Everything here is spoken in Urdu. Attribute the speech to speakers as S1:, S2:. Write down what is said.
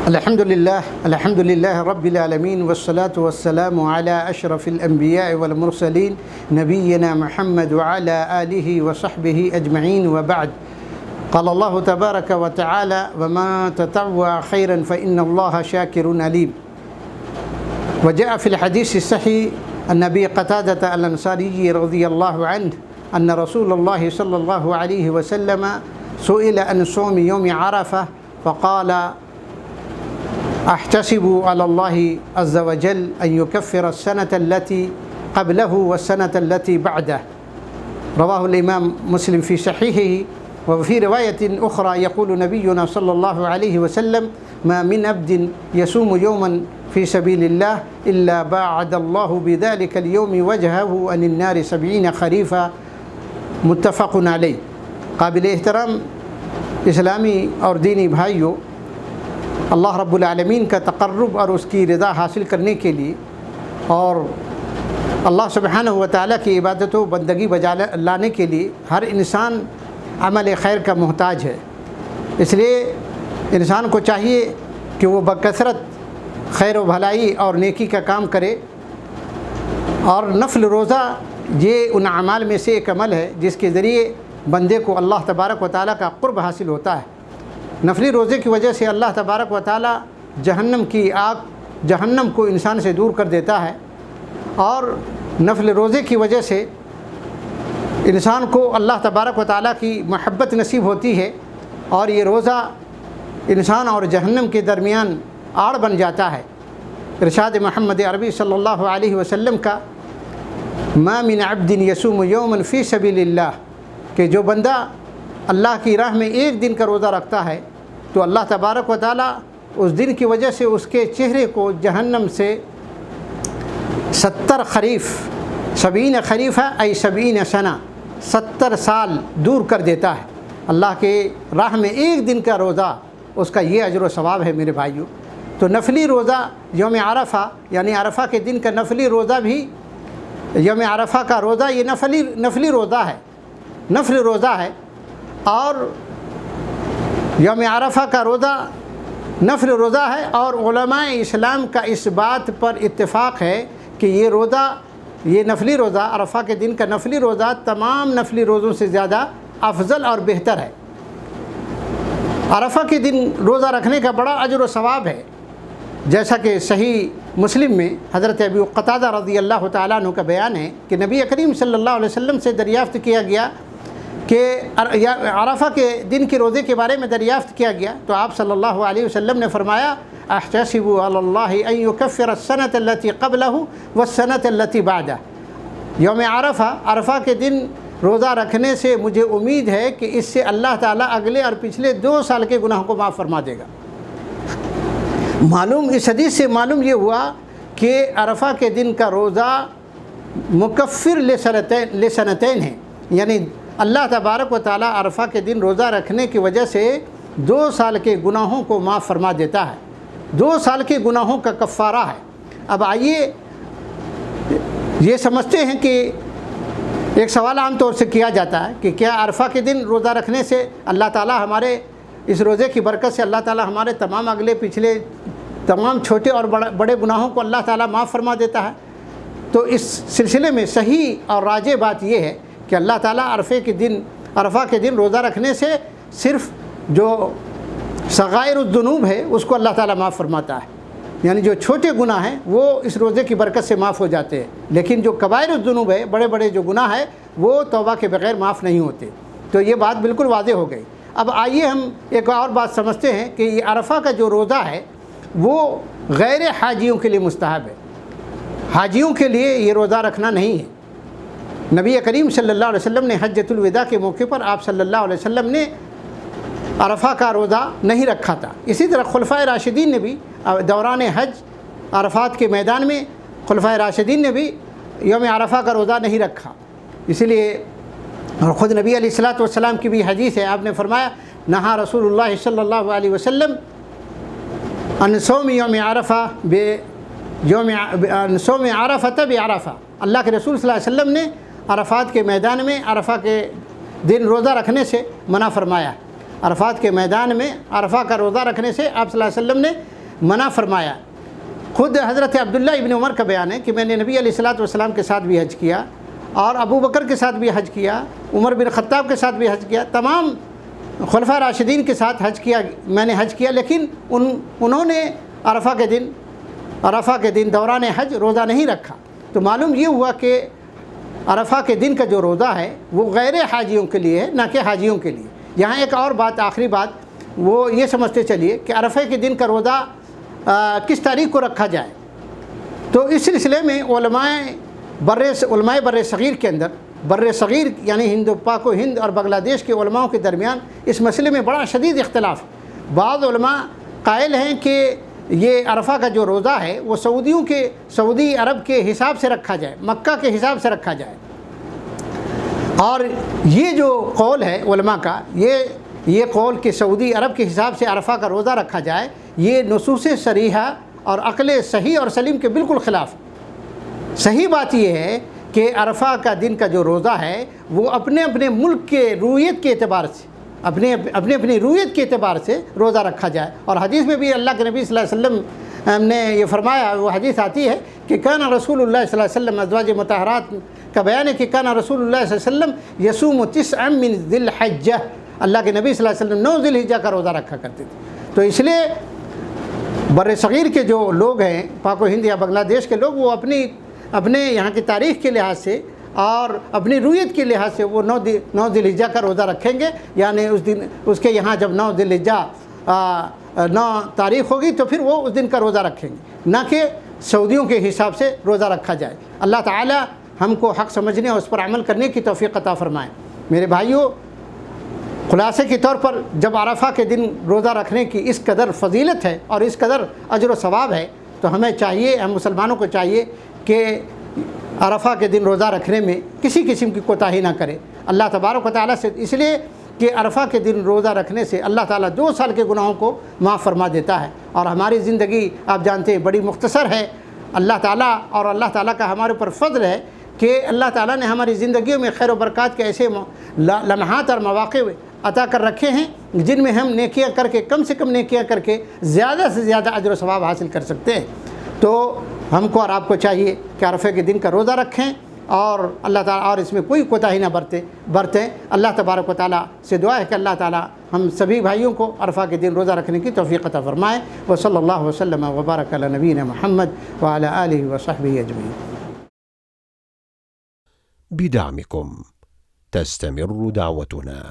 S1: الحمد للہ رب العالمین والصلاة والسلام علی اشرف الانبیاء والمرسلین نبینا محمد وعلی آلہ وصحبہ اجمعین وبعد. قال اللہ تبارک وتعالی وما تطوع خیرا فإن اللہ شاکر علیم. وجاء في الحديث الصحيح عن أبي قتادة الأنصاري رضي الله عنه أن رسول الله صلى الله عليه وسلم سئل عن صوم يوم عرفة فقال أحتسب على الله عز وجل أن يكفر السنة التي قبله والسنة التي بعده. رواه الإمام مسلم في صحيحه. وفي رواية أخرى يقول نبينا صلى الله عليه وسلم ما من عبد يصوم يوما في سبيل الله إلا باعد الله بذلك اليوم وجهه عن النار 70 خريفا. متفق علیہ. قابل احترام اسلامی اور دینی بھائیوں، اللہ رب العالمین کا تقرب اور اس کی رضا حاصل کرنے کے لیے اور اللہ سبحانہ و تعالیٰ کی عبادت و بندگی بجا لانے کے لیے ہر انسان عمل خیر کا محتاج ہے. اس لیے انسان کو چاہیے کہ وہ بکثرت خیر و بھلائی اور نیکی کا کام کرے. اور نفل روزہ یہ ان اعمال میں سے ایک عمل ہے جس کے ذریعے بندے کو اللہ تبارک و تعالیٰ کا قرب حاصل ہوتا ہے. نفلی روزے کی وجہ سے اللہ تبارک و تعالیٰ جہنم کو انسان سے دور کر دیتا ہے، اور نفل روزے کی وجہ سے انسان کو اللہ تبارک و تعالیٰ کی محبت نصیب ہوتی ہے، اور یہ روزہ انسان اور جہنم کے درمیان آڑ بن جاتا ہے. ارشاد محمد عربی صلی اللہ علیہ وسلم کا ما من عبد یصوم یوما فی سبیل اللہ، کہ جو بندہ اللہ کی راہ میں ایک دن کا روزہ رکھتا ہے تو اللہ تبارک و تعالیٰ اس دن کی وجہ سے اس کے چہرے کو جہنم سے 70 خریف 70 خریف ای 70 سنہ 70 سال دور کر دیتا ہے. اللہ کے راہ میں ایک دن کا روزہ، اس کا یہ اجر و ثواب ہے میرے بھائیوں. تو نفلی روزہ یوم عرفہ یعنی عرفہ کے دن کا نفلی روزہ بھی، یوم عرفہ کا روزہ یہ نفلی روزہ ہے، نفل روزہ ہے. اور یوم عرفہ کا روزہ نفل روزہ ہے، اور علماء اسلام کا اس بات پر اتفاق ہے کہ یہ نفلی روزہ عرفہ کے دن کا نفلی روزہ تمام نفلی روزوں سے زیادہ افضل اور بہتر ہے. عرفہ کے دن روزہ رکھنے کا بڑا اجر و ثواب ہے، جیسا کہ صحیح مسلم میں حضرت ابی قتادہ رضی اللہ تعالیٰ عنہ کا بیان ہے کہ نبی کریم صلی اللہ علیہ وسلم سے دریافت کیا گیا کہ عرفہ کے دن کے روزے کے بارے میں دریافت کیا گیا تو آپ صلی اللہ علیہ وسلم نے فرمایا احتسب علی اللہ ان یکفر السنۃ التی قبلہ والسنۃ التی بعدہ. یوم عرفہ کے دن روزہ رکھنے سے مجھے امید ہے کہ اس سے اللہ تعالیٰ اگلے اور پچھلے 2 سال کے گناہوں کو معاف فرما دے گا. اس حدیث سے معلوم یہ ہوا کہ عرفہ کے دن کا روزہ مکفر لسنتین ہے، یعنی اللہ تبارک و تعالیٰ عرفہ کے دن روزہ رکھنے کی وجہ سے 2 سال کے گناہوں کو معاف فرما دیتا ہے. 2 سال کے گناہوں کا کفارہ ہے. اب آئیے یہ سمجھتے ہیں کہ ایک سوال عام طور سے کیا جاتا ہے کہ کیا عرفہ کے دن روزہ رکھنے سے اللہ تعالیٰ ہمارے اس روزے کی برکت سے اللہ تعالیٰ ہمارے تمام اگلے پچھلے تمام چھوٹے اور بڑے گناہوں کو اللہ تعالیٰ معاف فرما دیتا ہے؟ تو اس سلسلے میں صحیح اور راجح بات یہ ہے کہ اللہ تعالیٰ عرفہ کے دن روزہ رکھنے سے صرف جو صغائر الذنوب ہے اس کو اللہ تعالیٰ معاف فرماتا ہے، یعنی جو چھوٹے گناہ ہیں وہ اس روزے کی برکت سے معاف ہو جاتے ہیں، لیکن جو کبائر الذنوب ہے، بڑے جو گناہ ہیں وہ توبہ کے بغیر معاف نہیں ہوتے. تو یہ بات بالکل واضح ہو گئی. اب آئیے ہم ایک اور بات سمجھتے ہیں کہ یہ عرفہ کا جو روزہ ہے وہ غیر حاجیوں کے لیے مستحب ہے. حاجیوں کے لیے یہ روزہ رکھنا نہیں ہے. نبی کریم صلی اللہ علیہ وسلم نے حجۃ الوداع کے موقع پر آپ صلی اللہ علیہ وسلم نے عرفہ کا روزہ نہیں رکھا تھا. اسی طرح خلفائے راشدین نے بھی دوران حج عرفات کے میدان میں خلفائے راشدین نے بھی یوم عرفہ کا روزہ نہیں رکھا. اسی لیے اور خود نبی علیہ الصلوۃ والسلام کی بھی حدیث ہے، آپ نے فرمایا نہا رسول اللہ صلی اللہ علیہ وسلم عن صوم یوم عرفہ صوم عرفہ بعرفہ. اللہ کے رسول صلی اللہ علیہ وسلم نے عرفات کے میدان میں عرفہ کے دن روزہ رکھنے سے منع فرمایا. عرفات کے میدان میں عرفہ کا روزہ رکھنے سے آپ صلی اللہ علیہ وسلم نے منع فرمایا۔ خود حضرت عبداللہ ابن عمر کا بیان ہے کہ میں نے نبی علیہ الصلوۃ والسلام کے ساتھ بھی حج کیا اور ابو بکر کے ساتھ بھی حج کیا، عمر بن خطاب کے ساتھ بھی حج کیا، تمام خلفاء راشدین کے ساتھ حج کیا، میں نے حج کیا، لیکن انہوں نے عرفہ کے دن دوران حج روزہ نہیں رکھا۔ تو معلوم یہ ہوا کہ عرفہ کے دن کا جو روزہ ہے وہ غیر حاجیوں کے لیے ہے، نہ کہ حاجیوں کے لیے۔ یہاں ایک اور بات، آخری بات، وہ یہ سمجھتے چلیے کہ عرفہ کے دن کا روزہ کس تاریخ کو رکھا جائے۔ تو اس سلسلے میں علماء بر صغیر کے اندر، بر صغیر یعنی پاک و ہند اور بنگلہ دیش کے علماء کے درمیان اس مسئلے میں بڑا شدید اختلاف ہے۔ بعض علماء قائل ہیں کہ یہ عرفہ کا جو روزہ ہے وہ سعودی عرب کے حساب سے رکھا جائے، مکہ کے حساب سے رکھا جائے، اور یہ جو قول ہے علماء کا، یہ قول کہ سعودی عرب کے حساب سے عرفہ کا روزہ رکھا جائے، یہ نصوص صریحہ اور عقل صحیح اور سلیم کے بالکل خلاف۔ صحیح بات یہ ہے کہ عرفہ کا دن کا جو روزہ ہے وہ اپنے اپنے ملک کے رویت کے اعتبار سے، اپنی رویت کے اعتبار سے روزہ رکھا جائے۔ اور حدیث میں بھی اللہ کے نبی صلی اللہ علیہ وسلم نے یہ فرمایا، وہ حدیث آتی ہے کہ کان رسول اللہ صلی اللہ علیہ وسلم، ازواج مطہرات کا بیان ہے کہ کان رسول اللہ صلی اللہ علیہ وسلم یصوم 9 من ذی الحجہ، اللہ کے نبی صلی اللہ علیہ وسلم 9 ذی الحجہ کا روزہ رکھا کرتے تھے۔ تو اس لیے بر صغیر کے جو لوگ ہیں، پاک و ہند یا بنگلہ دیش کے لوگ، وہ اپنے یہاں کی تاریخ کے لحاظ سے اور اپنی رویت کے لحاظ سے وہ 9 ذی الحجہ کا روزہ رکھیں گے، یعنی اس کے یہاں جب 9 ذی الحجہ 9 تاریخ ہوگی تو پھر وہ اس دن کا روزہ رکھیں گے، نہ کہ سعودیوں کے حساب سے روزہ رکھا جائے۔ اللہ تعالی ہم کو حق سمجھنے اور اس پر عمل کرنے کی توفیق عطا فرمائے۔ میرے بھائیوں، خلاصے کے طور پر جب عرفہ کے دن روزہ رکھنے کی اس قدر فضیلت ہے اور اس قدر اجر و ثواب ہے، تو ہمیں چاہیے، ہم مسلمانوں کو چاہیے کہ عرفہ کے دن روزہ رکھنے میں کسی قسم کی کوتاہی نہ کرے اللہ تبارک و تعالیٰ سے، اس لیے کہ عرفہ کے دن روزہ رکھنے سے اللہ تعالیٰ 2 سال کے گناہوں کو معاف فرما دیتا ہے۔ اور ہماری زندگی آپ جانتے ہیں بڑی مختصر ہے، اللہ تعالیٰ کا ہمارے اوپر فضل ہے کہ اللہ تعالیٰ نے ہماری زندگیوں میں خیر و برکات کے ایسے لمحات اور مواقع عطا کر رکھے ہیں جن میں ہم نیکیاں کر کے، کم سے کم نیکیاں کر کے زیادہ سے زیادہ اجر و ثواب حاصل کر سکتے ہیں۔ تو ہم کو اور آپ کو چاہیے کہ عرفہ کے دن کا روزہ رکھیں اور اللہ تعالیٰ اور اس میں کوئی کوتاہی نہ برتیں۔ اللہ تبارک و تعالیٰ سے دعا ہے کہ اللہ تعالیٰ ہم سبھی بھائیوں کو عرفہ کے دن روزہ رکھنے کی توفیق عطا فرمائے۔ وصلی اللہ وسلم وبارک علی نبینا محمد وعلی آلہ وصحبہ اجمعین۔
S2: بدعمكم تستمر دعوتنا.